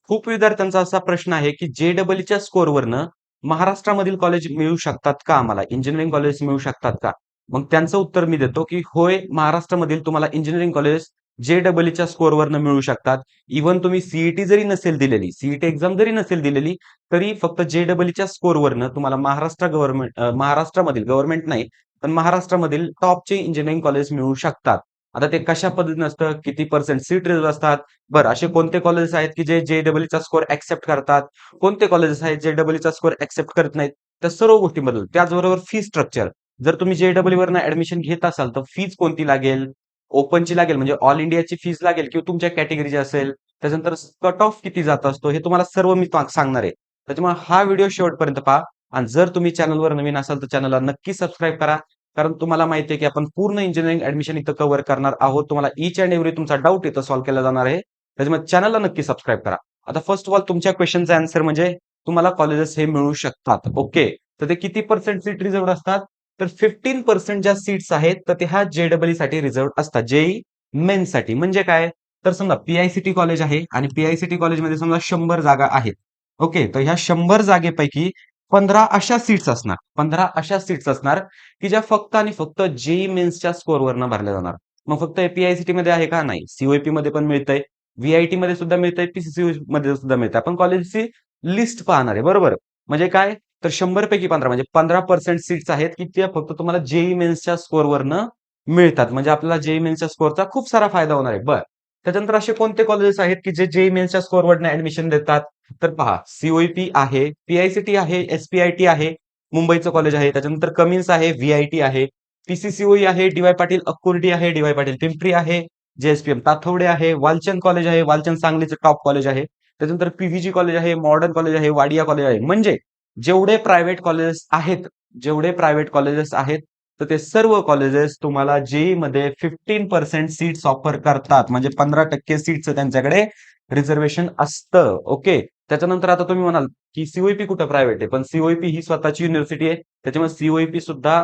खूप विद्यार्थ्यांचा असा प्रश्न आहे, की जे-डबल-ईच्या स्कोरवरनं महाराष्ट्रामधील कॉलेज मिळू शकतात का आम्हाला? इंजिनिअरिंग कॉलेज मिळू शकतात का? मग त्यांचं उत्तर मी देतो, की होय, महाराष्ट्रामधील तुम्हाला इंजिनिअरिंग कॉलेज जे-डबल-ईच्या स्कोरवरनं मिळू शकतात. इव्हन तुम्ही सीईटी जरी नसेल दिलेली, सीईटी एक्झाम जरी नसेल दिलेली, तरी फक्त जे-डबल-ईच्या स्कोरवरनं तुम्हाला महाराष्ट्रामधील गव्हर्नमेंट नाही, पण महाराष्ट्रामधील टॉपचे इंजिनिअरिंग कॉलेज मिळू शकतात. आता ते कशा पद्धतीने असतं, किती पर्सेंट सीट रिझर्व्ह असतात, बरं असे कोणते कॉलेजेस आहेत की जे जे-डबल-ईचा स्कोर एक्सेप्ट करतात? कोणते कॉलेजेस आहेत जे-डबल-ईचा स्कोर एक्सेप्ट करत नाहीत? त्या सर्व गोष्टींबद्दल. त्याचबरोबर फी स्ट्रक्चर. जर तुम्ही जे-डबल-ई वरनं ऍडमिशन घेत असाल तर फीज कोणती लागेल? ओपनची लागेल म्हणजे ऑल इंडियाची फीज लागेल किंवा तुमच्या कॅटेगरीची असेल. त्याच्यानंतर कट ऑफ किती जात असतो हे तुम्हाला सर्व मी सांगणार आहे. त्याच्यामुळे हा व्हिडिओ शेवटपर्यंत पहा आणि जर तुम्ही चॅनलवर नवीन असाल तर चॅनलला नक्की सबस्क्राईब करा. कारण तुम्हाला माहिती आहे की आपण पूर्ण इंजिनिअरिंग ऍडमिशन इथं कव्हर करणार आहोत. तुम्हाला ईच अँड एव्हरी तुमचा डाऊट इथं सॉल्व्ह केला जाणार आहे. त्याच्यामुळे चॅनलला नक्की सबस्क्राईब करा. आता फर्स्ट ऑफ ऑल तुमच्या क्वेश्चनचा आन्सर म्हणजे तुम्हाला कॉलेजेस हे मिळू शकतात. ओके. तर ते किती पर्सेंट सीट रिझर्व्ह असतात? तर 15% ज्या सीट्स आहेत तर ते ह्या जे-डबल-ई साठी रिझर्व्ह असतात. जेई मेन्स साठी. म्हणजे काय? तर समजा पीआयसीटी कॉलेज आहे आणि पीआयसीटी कॉलेजमध्ये समजा 100 जागा आहेत. ओके. तर ह्या 100 जागेपैकी 15 अशा सीट्स असणार. 15 अशा सीट्स असणार की ज्या फक्त आणि फक्त जेई मेन्सच्या स्कोरवरनं भरल्या जाणार. मग फक्त पीआयसीटी मध्ये आहे का? नाही. सीओईपी मध्ये पण मिळतंय. व्हीआयटी मध्ये सुद्धा मिळतंय, पीसीसी मध्ये सुद्धा मिळतंय. आपण कॉलेजची लिस्ट पाहणार आहे, बरोबर? म्हणजे काय? तर 100 पैकी 15 म्हणजे 15% सीट्स आहेत की त्या फक्त तुम्हाला जेईई मेन्सच्या स्कोरवरनं मिळतात. म्हणजे आपल्याला जेईई मेन्सच्या स्कोरचा खूप सारा फायदा होणार आहे. बरं. त्याच्यानंतर असे कोणते कॉलेजेस आहेत की जे जेईई मेन्सच्या स्कोरवरनं ऍडमिशन देतात? तर पहा, सीओईपी आहे, पीआयसीटी आहे, एसपीआयटी आहे, मुंबईचं कॉलेज आहे. त्याच्यानंतर कमिन्स आहे, व्हीआयटी आहे, पीसीसीओई आहे, डी वाय पाटील अक्कुर्डी आहे, डी वाय पाटील पिंपरी आहे, जेएसपीएम ताथवडे आहे, वालचंद कॉलेज आहे, वालचंद सांगलीचं टॉप कॉलेज आहे. त्याच्यानंतर पीव्हीजी कॉलेज आहे, मॉडर्न कॉलेज आहे, वाडिया कॉलेज आहे. म्हणजे जेवढे प्रायव्हेट कॉलेजेस आहेत, जेवढे प्रायव्हेट कॉलेजेस आहेत, तर ते सर्व कॉलेजेस तुम्हाला जेई मध्ये 15% सीट्स ऑफर करतात. म्हणजे 15% सीट्स त्यांच्याकडे रिझर्वेशन असतं. ओके. त्याच्यानंतर आता तुम्ही म्हणाल की सीओईपी कुठं प्रायव्हेट आहे? पण सीओईपी ही स्वतःची युनिव्हर्सिटी आहे. त्याच्यामुळे सीओईपी सुद्धा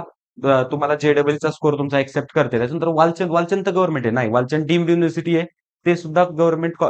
तुम्हाला जे-डबल-ईचा स्कोर तुमचा एक्सेप्ट करते. त्याच्यानंतर वालचंद तर गव्हर्नमेंट आहे. नाही, वालचंद डीम्ड युनिव्हर्सिटी आहे. ते सुद्धा गव्हर्नमेंट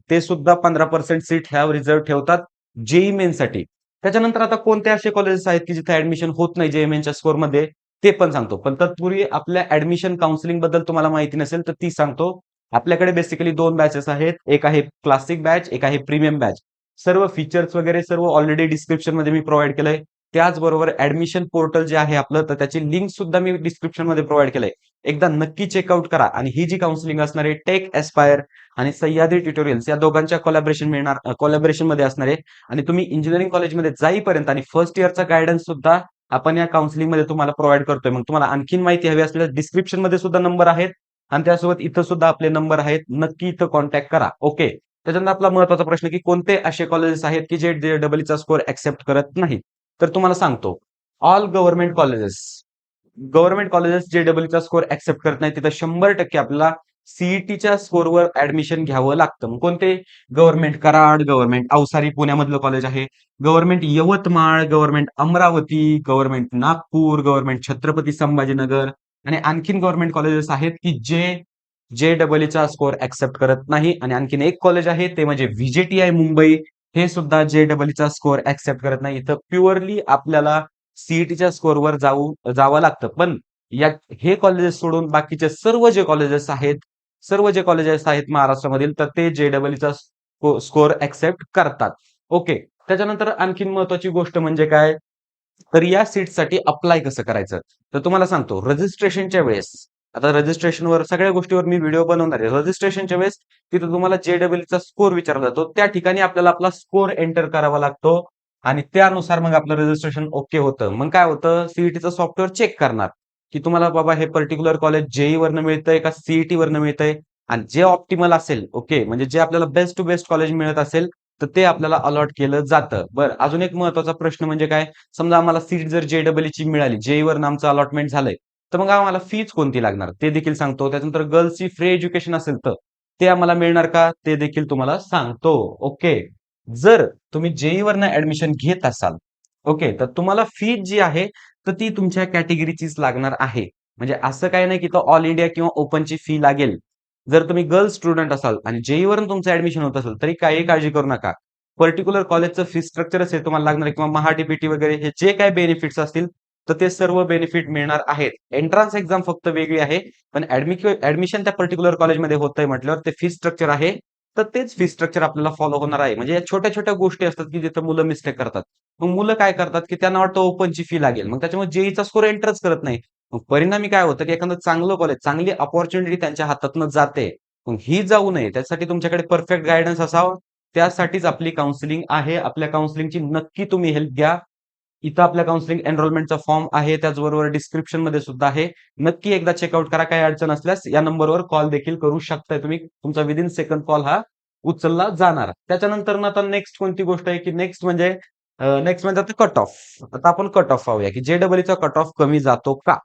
ते सुद्धा 15% सीट ह्या रिझर्व्ह ठेवतात जेई मेनसाठी. त्याच्यानंतर आता कोणते असे कॉलेजेस आहेत की जिथे ऍडमिशन होत नाही जेई मेनच्या स्कोरमध्ये ते पण सांगतो. पण तत्पूर्वी आपल्या ऍडमिशन काउन्सिलिंग बद्दल तुम्हाला माहिती नसेल तर ती सांगतो. आपल्याकडे बेसिकली 2 बॅचेस आहेत. एक आहे क्लासिक बॅच, एक आहे प्रीमियम बॅच. सर्व फीचर्स वगैरे सर्व ऑलरेडी डिस्क्रिप्शन मध्ये मी प्रोव्हाइड केलंय. त्याचबरोबर ऍडमिशन पोर्टल जे आहे आपलं तर त्याची लिंक सुद्धा मी डिस्क्रिप्शन मध्ये प्रोव्हाइड केलंय. एकदा नक्की चेकआउट करा आणि ही जी काउन्सिलिंग असणार आहे टेक एस्पायर आणि सह्याद्री ट्युटोरियल्स या दोघांच्या कोलॅबोरेशन मध्ये असणार आहे. आणि तुम्ही इंजिनिअरिंग कॉलेजमध्ये जाईपर्यंत आणि फर्स्ट इयरचा गायडन्स सुद्धा आपण या काउन्सिलिंग मध्ये तुम्हाला प्रोव्हाइड करतोय. मग तुम्हाला आणखीन माहिती हवी असल्यास डिस्क्रिप्शन मध्ये सुद्धा नंबर आहेत आणि त्यासोबत इथं सुद्धा आपले नंबर आहेत. नक्की इथं कॉन्टॅक्ट करा. ओके. त्याच्यानंतर आपला महत्वाचा प्रश्न की कोणते असे कॉलेजेस आहेत की जे जे-डबल-ईचा स्कोर एक्सेप्ट करत नाहीत? तर तुम्हाला सांगतो. ऑल गव्हर्नमेंट कॉलेजेस जे-डबल-ईचा स्कोर एक्सेप्ट करत नाही. तिथं 100% आपल्याला सीईटीच्या स्कोरवर ऍडमिशन घ्यावं लागतं. मग कोणते? Government Karad, government Avsari पुण्यामधलं college आहे, government Yavatmal, government Amravati, government Nagpur, government Chhatrapati Sambhajinagar आणि आणखीन गव्हर्नमेंट कॉलेजेस आहेत की जे-डबल-ईचा स्कोर एक्सेप्ट करत नाही. आणि आणखीन एक कॉलेज आहे ते म्हणजे व्हीजेटीआय मुंबई. हे सुद्धा जे-डबल-ईचा स्कोर एक्सेप्ट करत नाही. इथं प्युअरली आपल्याला सीईटीच्या स्कोरवर जावं लागतं. पण या हे कॉलेजेस सोडून बाकीचे सर्व जे कॉलेजेस आहेत महाराष्ट्रामधील तर ते जे-डबल-ईचा स्कोर एक्सेप्ट करतात. ओके. त्याच्यानंतर आणखीन महत्वाची गोष्ट म्हणजे काय? तर या सीटसाठी अप्लाय कसं करायचं? तर तुम्हाला सांगतो रजिस्ट्रेशनच्या वेळेस आता रजिस्ट्रेशनवर सगळ्या गोष्टीवर मी व्हिडिओ बनवणार आहे. रजिस्ट्रेशनच्या वेळेस तिथं तुम्हाला जे-डबल-ईचा स्कोर विचारला जातो. त्या ठिकाणी आपल्याला आपला स्कोर एंटर करावा लागतो आणि त्यानुसार मग आपलं रजिस्ट्रेशन ओके होतं. मग काय होतं? सीईटीचं सॉफ्टवेअर चेक करणार की तुम्हाला बाबा हे पर्टिक्युलर कॉलेज जेई वरनं मिळतंय का सीईटी वरनं मिळतंय आणि जे ऑप्टिमल असेल ओके म्हणजे जे आपल्याला बेस्ट टू बेस्ट कॉलेज मिळत असेल तर ते आपल्याला अलॉट केलं जातं. बरं अजून एक महत्वाचा प्रश्न म्हणजे काय? समजा आम्हाला सीट जर जे-डबल-ईची मिळाली, जेई वरनं आमचं अलॉटमेंट झालंय, तर मग आम्हाला फीज कोणती लागणार? ते देखील सांगतो. त्याच्यानंतर गर्ल्सची फ्री एज्युकेशन असेल तर ते आम्हाला मिळणार का? ते देखील तुम्हाला सांगतो. ओके. जर तुम्ही जेई वरनं ऍडमिशन घेत असाल, ओके, तर तुम्हाला फीज जी आहे, तर ती तुमच्या कॅटेगरीचीच लागणार आहे. म्हणजे असं काही नाही की तो ऑल इंडिया किंवा ओपनची फी लागेल. जर तुम्ही गर्ल्स स्टुडंट असाल आणि जेईई वरून तुमचं ऍडमिशन होत असेल तरी काही काळजी करू नका. पर्टिक्युलर कॉलेजचं फी स्ट्रक्चरच हे तुम्हाला लागणार आहे किंवा महा-डी-बी-टी वगैरे हे जे काही बेनिफिट्स असतील, तर ते सर्व बेनिफिट मिळणार आहेत. एंट्रन्स एक्झाम फक्त वेगळी आहे. पण ऍडमिशन त्या पर्टिक्युलर कॉलेजमध्ये होतंय म्हटल्यावर ते फी स्ट्रक्चर आहे. तर तेच फी स्ट्रक्चर आपल्याला फॉलो होणार आहे. म्हणजे या छोट्या-छोट्या गोष्टी असतात, की जिथं मुलं मिस्टेक करतात. मग मुलं काय करतात, की त्यांना वाटतं ओपनची फी लागेल. मग त्याच्यामुळे जेईचा स्कोर एंटरच करत नाही. मग परिणामी काय होतं, की एखादं चांगलं कॉलेज, चांगली अपॉर्च्युनिटी त्यांच्या हातातनं जाते. मग ही जाऊ नये त्यासाठी तुमच्याकडे परफेक्ट गाईडन्स असावा. त्यासाठीच आपली काउन्सिलिंग आहे. आपल्या काउन्सिलिंगची नक्की तुम्ही हेल्प घ्या. इथं आपल्या काउन्सिलिंग एनरोलमेंटचा फॉर्म आहे. त्याचबरोबर डिस्क्रिप्शनमध्ये सुद्धा आहे. नक्की एकदा चेकआउट करा. काही अडचण असल्यास या नंबरवर कॉल देखील करू शकताय तुम्ही. तुमचा विदिन सेकंड कॉल हा उचलला जाणार. त्याच्यानंतर आता नेक्स्ट कोणती गोष्ट आहे, की नेक्स्ट म्हणजे आता कट ऑफ. आता आपण कट ऑफ पाहूया, की जेईईचा कट ऑफ कमी जातो का?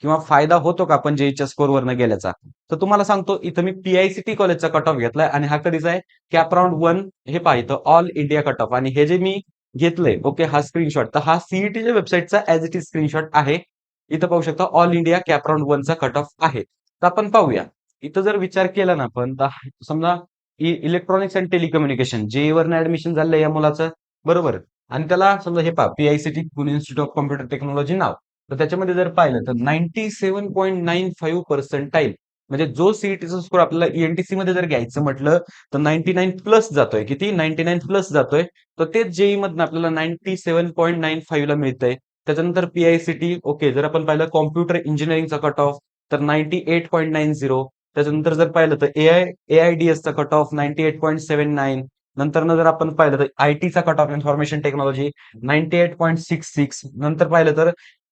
किंवा फायदा होतो का आपण जेईच्या स्कोरवरनं गेल्याचा? तर तुम्हाला सांगतो इथं मी पी-आय-सी-टी कॉलेजचा कट ऑफ घेतलाय आणि हा कधीचा आहे? कॅप राउंड 1 हे पहा इथं ऑल इंडिया कट ऑफ आणि हे जे मी घेतलंय ओके हा स्क्रीनशॉट. तर हा सीईटीच्या वेबसाईटचा ॲज इट इज स्क्रीनशॉट आहे. इथं पाहू शकता ऑल इंडिया कॅप राउंड 1 चा कट ऑफ आहे. तर आपण पाहूया. इथं जर विचार केला ना आपण तर समजा इलेक्ट्रॉनिक्स अँड टेलिकम्युनिकेशन जेईई वरनं ऍडमिशन झालंय या मुलाचं, बरोबर? आणि त्याला समजा हे पहा PICT Pune institute of computer technology नाव. तर त्याच्यामध्ये जर पाहिलं तर 97.95 पर्सेंटाईल म्हणजे जो सीईटीचा स्कोर आपल्याला ईएनटीसी मध्ये जर घ्यायचं म्हटलं तर 99 प्लस जातोय. किती? 99 प्लस जातोय. तर तेच जेईई मधनं आपल्याला 97.95 ला मिळतंय. त्याच्यानंतर पी-आय-सी-टी ओके जर आपण पाहिलं कॉम्प्युटर इंजिनिअरिंगचा कट ऑफ तर 98.90. त्याच्यानंतर जर पाहिलं तर एआयडीएसचा कट ऑफ 98.79. नंतर जर आपण पाहिलं तर आयटीचा कट ऑफ इन्फॉर्मेशन टेक्नॉलॉजी 98.66. नंतर पाहिलं तर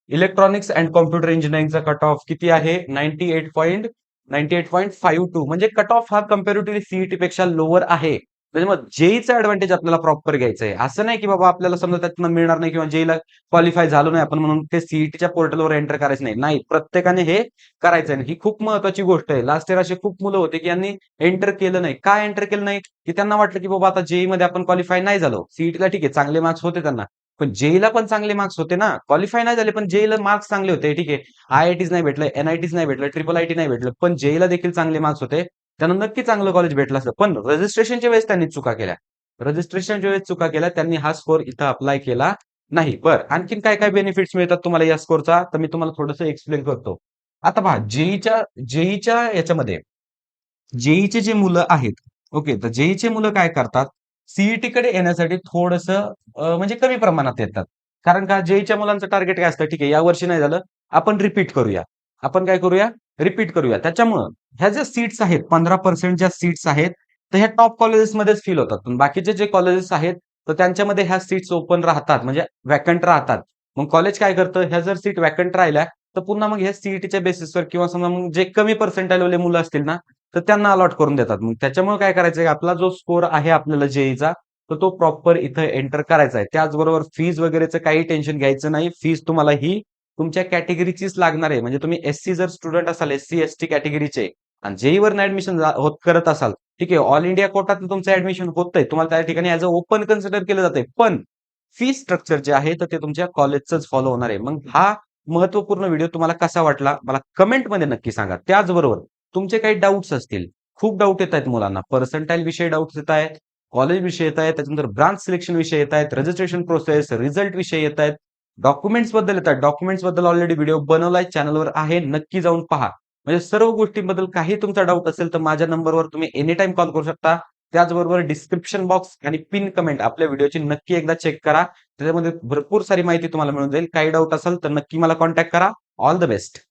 इलेक्ट्रॉनिक्स अँड कॉम्प्युटर इंजिनिअरिंगचा कट ऑफ किती आहे? 98.52 म्हणजे कट ऑफ हा कंपॅरेटिव्हली सीईटी पेक्षा लोअर आहे. त्याच्यामुळे जेईचा ऍडव्हान्टेज आपल्याला प्रॉपर घ्यायचा आहे. असं नाही की बाबा आपल्याला समजा त्यातनं मिळणार नाही किंवा जेईला क्वालिफाय झालो नाही आपण म्हणून ते सीईटीच्या पोर्टलवर एंटर करायचं नाही. नाही, प्रत्येकाने हे करायचं आहे. ही खूप महत्वाची गोष्ट आहे. लास्ट इयर असे खूप मुलं होते की यांनी एंटर केलं नाही. का एंटर केलं नाही? की त्यांना वाटलं की बाबा आता जेईई मध्ये आपण क्वालिफाय नाही झालो. सीईटीला ठीक आहे चांगले मार्क्स होते त्यांना. पण जेईला पण चांगले मार्क्स होते ना. क्वालिफाय नाही झाले पण जेईला मार्क्स चांगले होते. ठीक आहे. आय-आय-टीज नाही भेटलं, एन-आय-टीज नाही भेटलं, ट्रिपल आय-टी नाही भेटलं. पण जेईला देखील चांगले मार्क्स होते. त्यांना नक्की चांगलं कॉलेज भेटलं असतं. पण रजिस्ट्रेशनच्या वेळेस त्यांनी चुका केल्या. रजिस्ट्रेशनच्या वेळेस चुका केल्या. त्यांनी हा स्कोर इथं अप्लाय केला नाही. बरं आणखीन काय काय बेनिफिट्स मिळतात तुम्हाला या स्कोरचा? तर मी तुम्हाला थोडंसं एक्सप्लेन करतो. आता पहा जेईच्या याच्यामध्ये जेईचे जे मुलं आहेत, ओके. तर जेईचे मुलं काय करतात? सीईटीकडे येण्यासाठी थोडंसं म्हणजे कमी प्रमाणात येतात. कारण का जेईच्या मुलांचं टार्गेट काय असतं? ठीक आहे, यावर्षी नाही झालं, आपण रिपीट करूया. आपण काय करूया? रिपीट करूया. त्याच्यामुळं ह्या ज्या सीट्स आहेत, 15% ज्या सीट्स आहेत, तर ह्या टॉप कॉलेजेसमध्येच फिल होतात. पण बाकीचे जे कॉलेजेस आहेत, तर त्यांच्यामध्ये ह्या सीट्स ओपन राहतात, म्हणजे व्हॅकंट राहतात. मग कॉलेज काय करतं? ह्या जर सीट व्हॅकंट राहिल्या, तर पुन्हा मग ह्या सीईटीच्या बेसिसवर किंवा समजा मग जे कमी पर्सेंटाईलवाले मुलं असतील ना, तर त्यांना अलॉट करून देतात. मग त्याच्यामुळे काय करायचंय आपला जो स्कोर आहे आपल्याला जेईचा तर तो प्रॉपर इथं एंटर करायचा आहे. त्याचबरोबर फीज वगैरेचं काही टेन्शन घ्यायचं नाही. फीज तुम्हाला ही तुमच्या कॅटेगरीचीच लागणार आहे. म्हणजे तुम्ही एससी जर स्टुडंट असाल, एससी-एसटी कॅटेगरीचे आणि जेईईवरनं ऍडमिशन करत असाल, ठीक आहे. ऑल इंडिया कोटातनं तुमचं ऍडमिशन होतंय. तुम्हाला त्या ठिकाणी ॲज अ ओपन कन्सिडर केलं जातंय. पण फी स्ट्रक्चर जे आहे तर ते तुमच्या कॉलेजचंच फॉलो होणार आहे. मग हा महत्त्वपूर्ण व्हिडिओ तुम्हाला कसा वाटला? मला कमेंटमध्ये नक्की सांगा. त्याचबरोबर तुमचे काही डाउट्स असतील. खूप डाऊट येत आहेत मुलांना. पर्सेंटाईल विषयी डाऊट्स येत आहेत, कॉलेज विषयी येत आहेत, त्याच्यानंतर ब्रांच सिलेक्शन विषयी येत आहेत, रजिस्ट्रेशन प्रोसेस, रिझल्ट विषयी येत आहेत, डॉक्युमेंट्स बद्दल येत आहेत. डॉक्युमेंट्स बद्दल ऑलरेडी व्हिडिओ बनवलाय चॅनलवर आहे. नक्की जाऊन पहा. म्हणजे सर्व गोष्टींबद्दल काही तुमचा डाऊट असेल तर माझ्या नंबरवर तुम्ही एनी टाईम कॉल करू शकता. त्याचबरोबर डिस्क्रिप्शन बॉक्स आणि पिन कमेंट आपल्या व्हिडिओची नक्की एकदा चेक करा. त्याच्यामध्ये भरपूर सारी माहिती तुम्हाला मिळून जाईल. काही डाऊट असेल तर नक्की मला कॉन्टॅक्ट करा. All the best.